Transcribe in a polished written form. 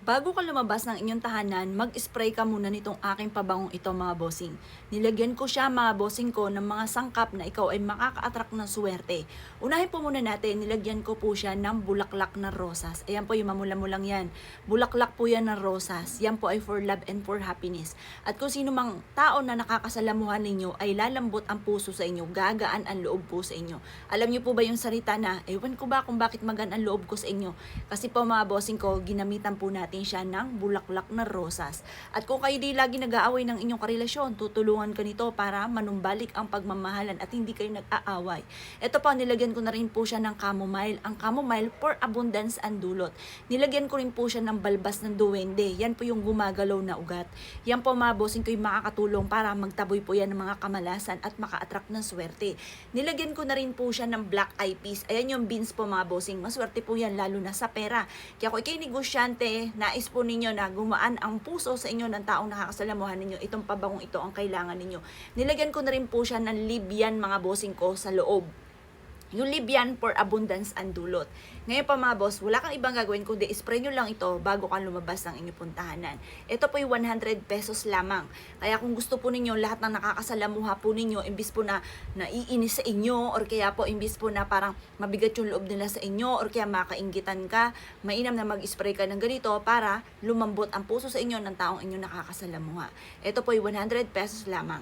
Bago ka lumabas ng inyong tahanan, mag-spray ka muna nitong aking pabangong ito mga bossing. Nilagyan ko siya mga bossing ko ng mga sangkap na ikaw ay makaka-attract ng swerte. Unahin po muna natin, nilagyan ko po siya ng bulaklak na rosas. Ayan po yung mamula-mulang yan. Bulaklak po yan ng rosas. Yan po ay for love and for happiness. At kung sino mang tao na nakakasalamuhan ninyo ay lalambot ang puso sa inyo, gagaan ang loob po sa inyo. Alam niyo po ba yung salita na, ewan ko ba kung bakit magaan ang loob ko sa inyo? Kasi po mga bossing ko, ginamitan po natin siya ng bulaklak na rosas. At kung kayo di lagi nag-aaway ng inyong karelasyon, tutulungan ka nito para manumbalik ang pagmamahalan at hindi kayo nag-aaway. Ito po, nilagyan ko na rin po siya ng chamomile. Ang chamomile for abundance and dulot. Nilagyan ko rin po siya ng balbas ng duwende. Yan po yung gumagalaw na ugat. Yan po mga bossing ko yung makakatulong para magtaboy po yan ng mga kamalasan at maka-attract ng swerte. Nilagyan ko na rin po siya ng black eye peas. Ayan yung beans po mga bossing. Maswerte po yan lalo na sa pera. Kaya kung ikay negosyante, nais po ninyo na gumaan ang puso sa inyo ng taong nakakasalamuhan ninyo, itong pabangong ito ang kailangan ninyo. Nilagyan ko na rin po siya ng Libyan mga bossing ko sa loob. Yung Libyan for abundance and dulot. Ngayon pa mga boss, wala kang ibang gagawin kundi spray nyo lang ito bago kang lumabas ng inyong puntahanan. Ito po yung 100 pesos lamang. Kaya kung gusto po ninyo, lahat ng nakakasalamuha po ninyo, imbis po na naiinis sa inyo, or kaya po imbis po na parang mabigat yung loob nila sa inyo, or kaya makainggitan ka, mainam na mag-spray ka ng ganito para lumambot ang puso sa inyo ng taong inyong nakakasalamuha. Ito po yung 100 pesos lamang.